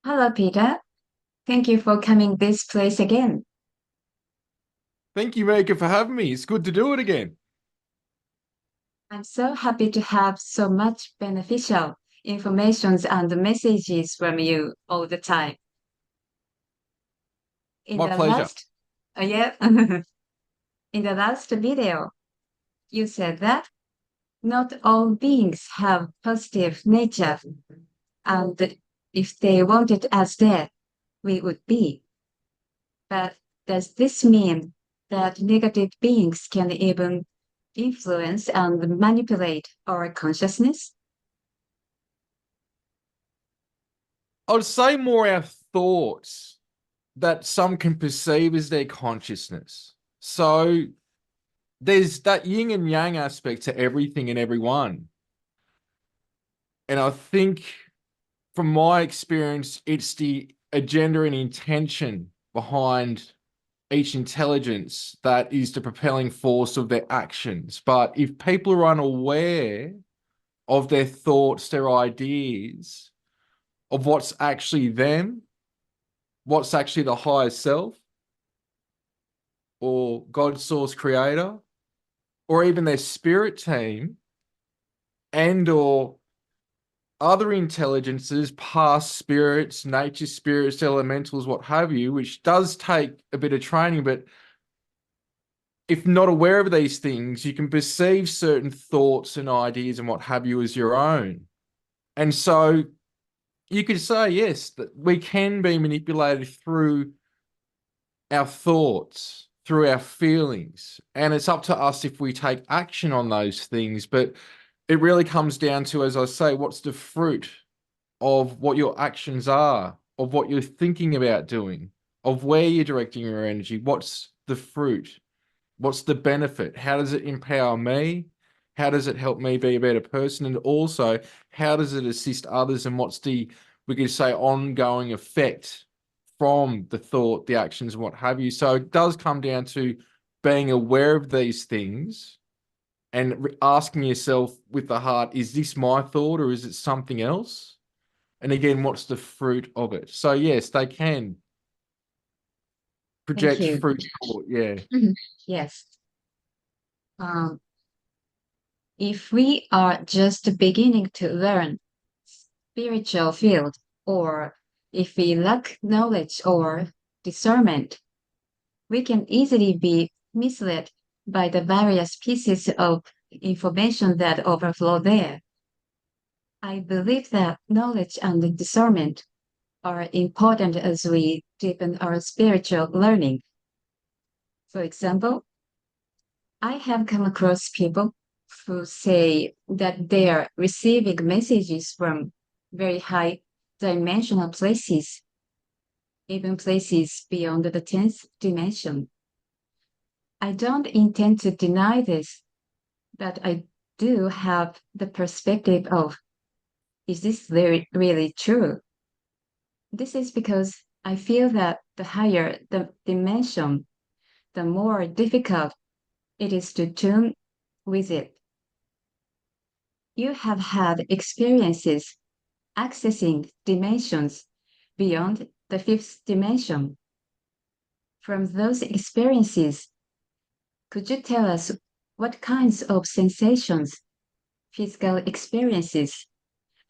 Hello, Peter. Thank you for coming this place again. Thank you, Mika, for having me. It's good to do it again. I'm so happy to have so much beneficial information and messages from you all the time. In My the pleasure. last, yeah, in the last video, you said that not all beings have positive nature, and if they wanted us dead, we would be. But does this mean that negative beings can even influence and manipulate our consciousness? I would say more our thoughts that some can perceive as their consciousness. So there's that yin and yang aspect to everything and everyone. And I think from my experience, it's the agenda and intention behind each intelligence that is the propelling force of their actions. But if people are unaware of their thoughts, their ideas, of what's actually them, what's actually the higher self, or God source creator, or even their spirit team, and or other intelligences, past spirits, nature spirits, elementals, what have you, which does take a bit of training, but if not aware of these things, you can perceive certain thoughts and ideas and what have you as your own. And so you could say, yes, that we can be manipulated through our thoughts, through our feelings. And it's up to us if we take action on those things. But it really comes down to, as I say, what's the fruit of what your actions are, of what you're thinking about doing, of where you're directing your energy. What's the fruit? What's the benefit? How does it empower me? How does it help me be a better person? And also, how does it assist others? And what's the, we could say, ongoing effect from the thought, the actions, and what have you? So it does come down to being aware of these things and asking yourself with the heart, is this my thought or is it something else? And again, what's the fruit of it? So yes, they can Thank project you. fruit thought, yeah. Yes. Um, if we are just beginning to learn spiritual field, or if we lack knowledge or discernment, we can easily be misled by the various pieces of information that overflow there. I believe that knowledge and discernment are important as we deepen our spiritual learning. For example, I have come across people who say that they are receiving messages from very high dimensional places, even places beyond the 10th dimension. I don't intend to deny this, but I do have the perspective of, is this really true? This is because I feel that the higher the dimension, the more difficult it is to tune with it. You have had experiences accessing dimensions beyond the fifth dimension. From those experiences, could you tell us what kinds of sensations, physical experiences,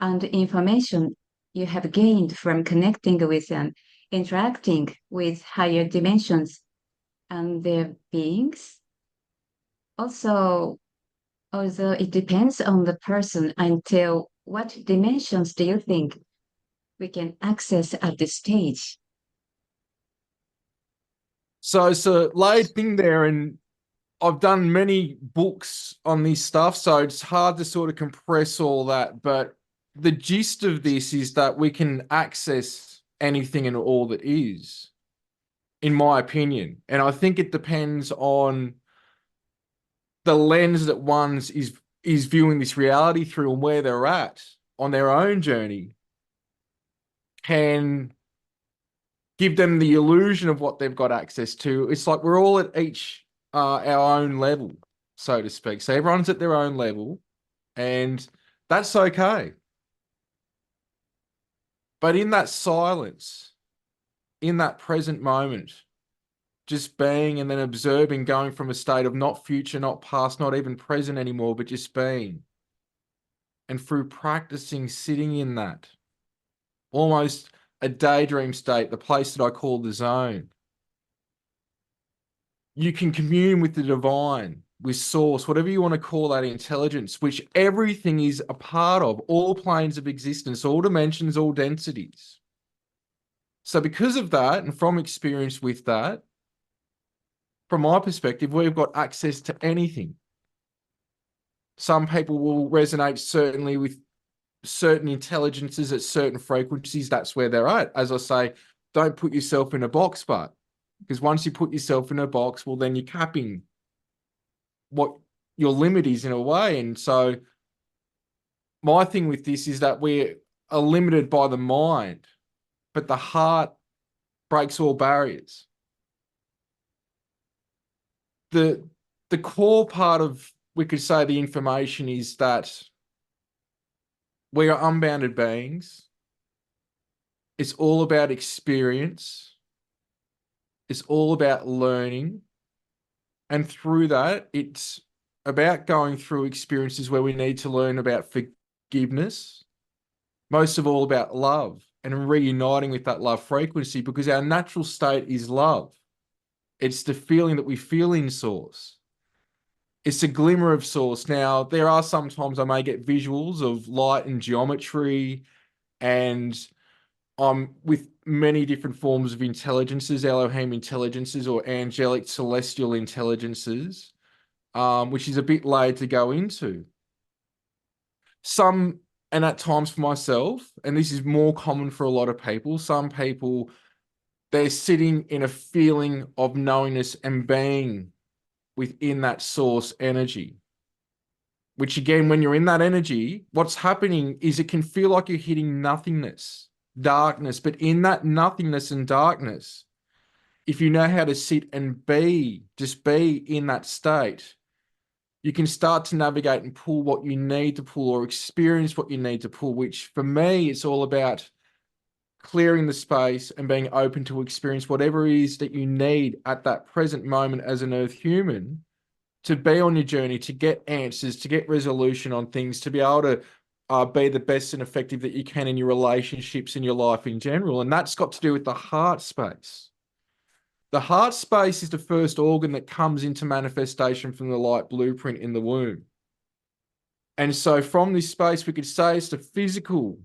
and information you have gained from connecting with and interacting with higher dimensions and their beings? Also, although it depends on the person, until what dimensions do you think we can access at this stage? So it's a layered thing there, and I've done many books on this stuff, so it's hard to sort of compress all that. But the gist of this is that we can access anything and all that is, in my opinion. And I think it depends on the lens that one's is viewing this reality through and where they're at on their own journey can give them the illusion of what they've got access to. It's like we're all at each our own level, so to speak. So everyone's at their own level, and that's okay. But in that silence, in that present moment, just being and then observing, going from a state of not future, not past, not even present anymore, but just being. And through practicing sitting in that, almost a daydream state, the place that I call the zone, you can commune with the divine, with source, whatever you want to call that intelligence, which everything is a part of, all planes of existence, all dimensions, all densities. So because of that, and from experience with that, from my perspective, we've got access to anything. Some people will resonate certainly with certain intelligences at certain frequencies. That's where they're at. As I say, don't put yourself in a box, but because once you put yourself in a box, well, then you're capping what your limit is in a way. And so my thing with this is that we are limited by the mind, but the heart breaks all barriers. The core part of, we could say, the information is that we are unbounded beings. It's all about experience. It's all about learning. And through that, it's about going through experiences where we need to learn about forgiveness, most of all about love, and reuniting with that love frequency, because our natural state is love. It's the feeling that we feel in source. It's a glimmer of source. Now, there are sometimes I may get visuals of light and geometry, and I'm with many different forms of intelligences, Elohim intelligences or angelic celestial intelligences, which is a bit laid to go into. Some, and at times for myself, and this is more common for a lot of people, some people, they're sitting in a feeling of knowingness and being within that source energy, which again, when you're in that energy, what's happening is it can feel like you're hitting nothingness, darkness, but in that nothingness and darkness, if you know how to sit and be, just be in that state, you can start to navigate and pull what you need to pull or experience what you need to pull, which for me, it's all about clearing the space and being open to experience whatever it is that you need at that present moment as an earth human to be on your journey, to get answers, to get resolution on things, to be able to be the best and effective that you can in your relationships, in your life in general. And that's got to do with the heart space. The heart space is the first organ that comes into manifestation from the light blueprint in the womb. And so from this space, we could say it's the physical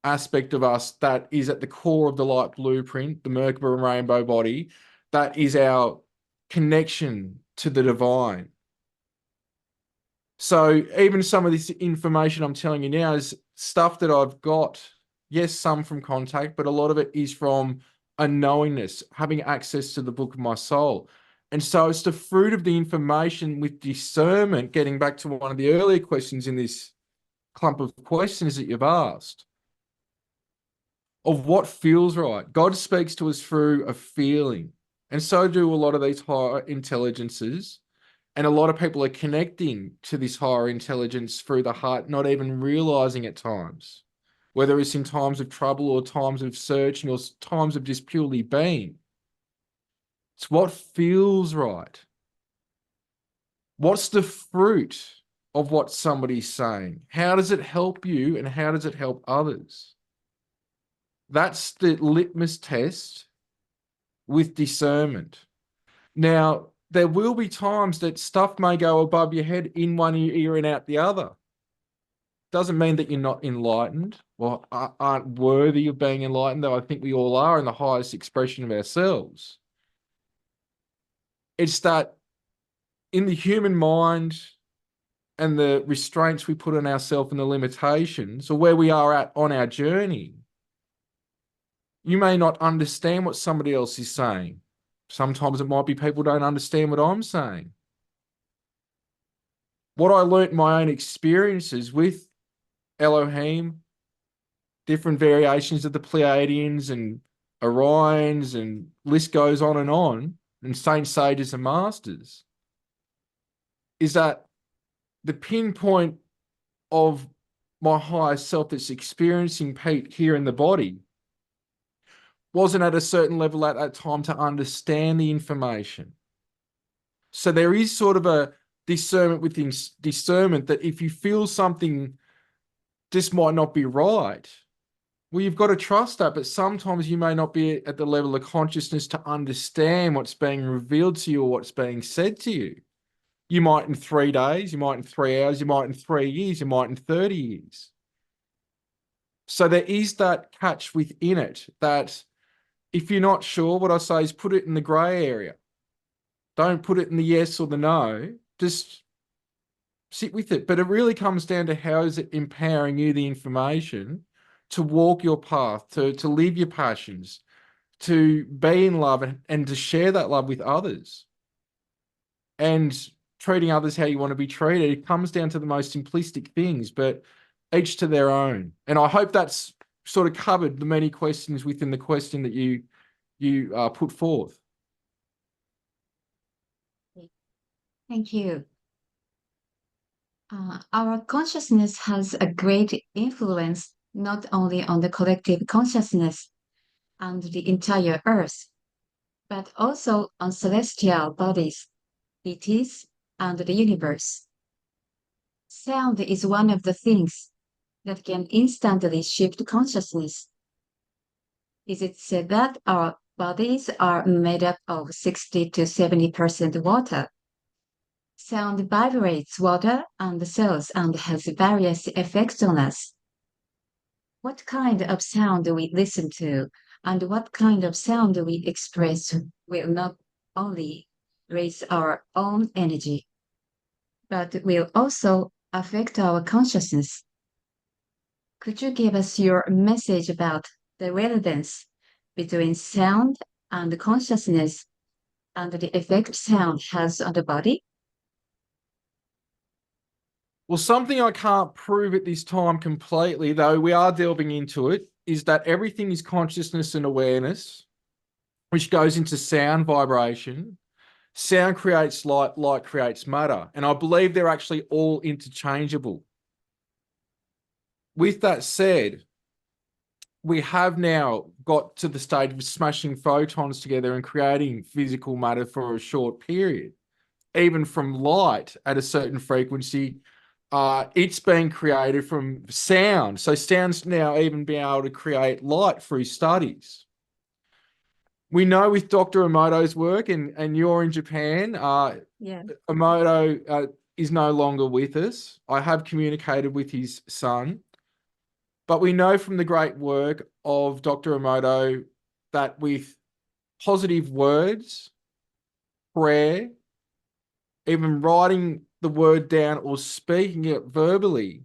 aspect of us that is at the core of the light blueprint, the Merkaba and rainbow body, that is our connection to the divine. So even some of this information I'm telling you now is stuff that I've got, yes, some from contact, but a lot of it is from a knowingness, having access to the book of my soul. And so it's the fruit of the information with discernment, getting back to one of the earlier questions in this clump of questions that you've asked, of what feels right. God speaks to us through a feeling, and so do a lot of these higher intelligences. And a lot of people are connecting to this higher intelligence through the heart, not even realizing at times, whether it's in times of trouble or times of searching or times of just purely being. It's what feels right. What's the fruit of what somebody's saying? How does it help you and how does it help others? That's the litmus test with discernment. Now, there will be times that stuff may go above your head in one ear and out the other. Doesn't mean that you're not enlightened or aren't worthy of being enlightened, though I think we all are in the highest expression of ourselves. It's that in the human mind and the restraints we put on ourselves and the limitations, or where we are at on our journey, you may not understand what somebody else is saying. Sometimes it might be people don't understand what I'm saying. What I learnt in my own experiences with Elohim, different variations of the Pleiadians and Orions, and list goes on, and saints, sages, and masters, is that the pinpoint of my higher self that's experiencing Pete here in the body wasn't at a certain level at that time to understand the information. So there is sort of a discernment within discernment that if you feel something just might not be right, well, you've got to trust that, but sometimes you may not be at the level of consciousness to understand what's being revealed to you or what's being said to you. You might in 3 days, you might in 3 hours, you might in 3 years, you might in 30 years. So there is that catch within it that if you're not sure, what I say is put it in the grey area. Don't put it in the yes or the no. Just sit with it. But it really comes down to how is it empowering you the information to walk your path, to live your passions, to be in love and to share that love with others. And treating others how you want to be treated. It comes down to the most simplistic things, but each to their own. And I hope that's sort of covered the many questions within the question that you put forth. Thank you. Our consciousness has a great influence not only on the collective consciousness and the entire Earth, but also on celestial bodies, deities, and the universe. Sound is one of the things that can instantly shift consciousness. Is it said that our bodies are made up of 60 to 70% water? Sound vibrates water and the cells and has various effects on us. What kind of sound we listen to and what kind of sound we express will not only raise our own energy, but will also affect our consciousness. Could you give us your message about the relevance between sound and consciousness and the effect sound has on the body? Well, something I can't prove at this time completely, though we are delving into it, is that everything is consciousness and awareness, which goes into sound vibration. Sound creates light, light creates matter. And I believe they're actually all interchangeable. With that said, we have now got to the stage of smashing photons together and creating physical matter for a short period. Even from light at a certain frequency, it's being created from sound. So sound's now even being able to create light through studies. We know with Dr. Emoto's work, and you're in Japan, Emoto is no longer with us. I have communicated with his son. But we know from the great work of Dr. Emoto that with positive words, prayer, even writing the word down or speaking it verbally,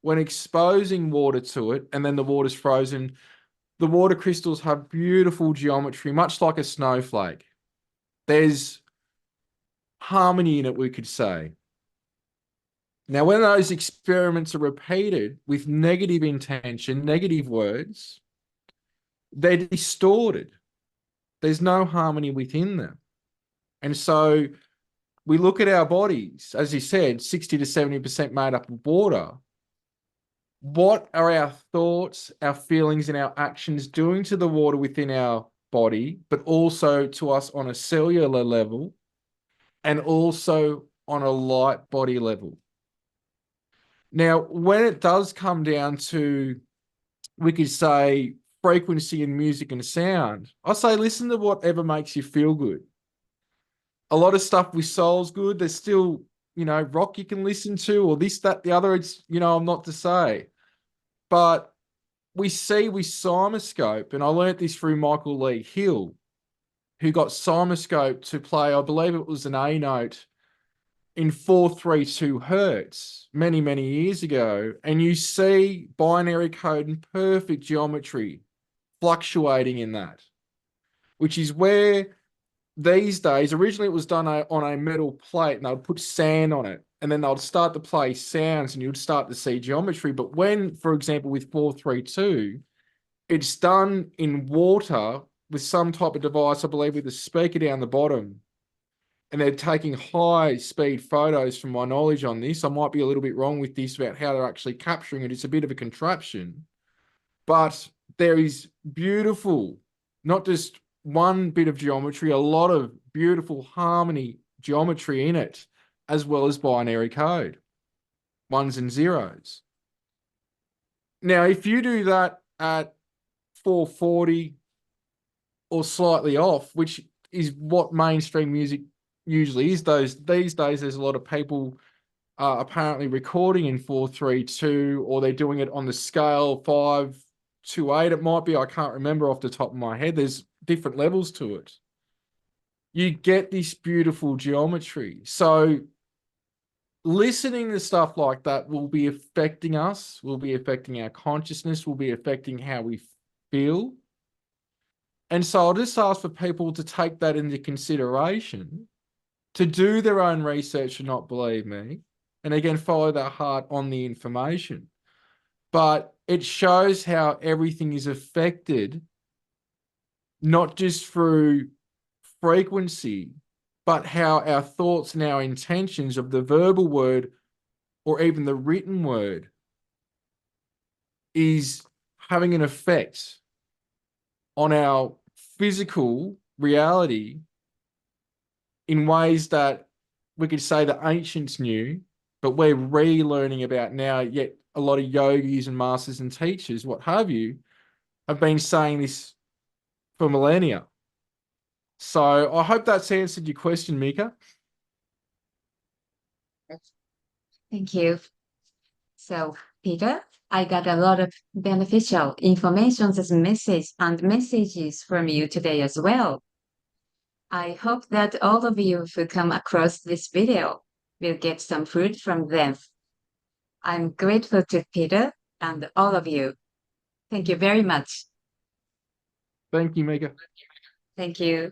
when exposing water to it, and then the water's frozen, the water crystals have beautiful geometry, much like a snowflake. There's harmony in it, we could say. Now, when those experiments are repeated with negative intention, negative words, they're distorted. There's no harmony within them. And so we look at our bodies, as you said, 60 to 70% made up of water. What are our thoughts, our feelings, and our actions doing to the water within our body, but also to us on a cellular level and also on a light body level? Now, when it does come down to, we could say, frequency in music and sound, I say listen to whatever makes you feel good. A lot of stuff with soul's good. There's still, rock you can listen to, or this, that, the other. It's, I'm not to say. But we see with Simoscope, and I learnt this through Michael Lee Hill, who got Simoscope to play, I believe it was an A note, in 432 hertz many, many years ago. And you see binary code and perfect geometry fluctuating in that, which is where these days, originally it was done on a metal plate and they would put sand on it and then they'll start to play sounds and you'd start to see geometry. But when, for example, with 432, it's done in water with some type of device, I believe with a speaker down the bottom. and they're taking high-speed photos from my knowledge on this. I might be a little bit wrong with this about how they're actually capturing it. It's a bit of a contraption. But there is beautiful, not just one bit of geometry, a lot of beautiful harmony geometry in it, as well as binary code, ones and zeros. Now, if you do that at 440 or slightly off, which is what mainstream music usually is, these days there's a lot of people apparently recording in 432, or they're doing it on the scale 528. It might be, I can't remember off the top of my head. There's different levels to it. You get this beautiful geometry. So listening to stuff like that will be affecting us, will be affecting our consciousness, will be affecting how we feel. And so I'll just ask for people to take that into consideration, to do their own research and not believe me, and again, follow their heart on the information. But it shows how everything is affected, not just through frequency, but how our thoughts and our intentions of the verbal word or even the written word is having an effect on our physical reality in ways that we could say the ancients knew, but we're relearning about now. Yet a lot of yogis and masters and teachers, what have you, have been saying this for millennia. So I hope that's answered your question, Mika. Thank you. So, Peter, I got a lot of beneficial information and messages from you today as well. I hope that all of you who come across this video will get some fruit from them. I'm grateful to Peter and all of you. Thank you very much. Thank you, Mika. Thank you.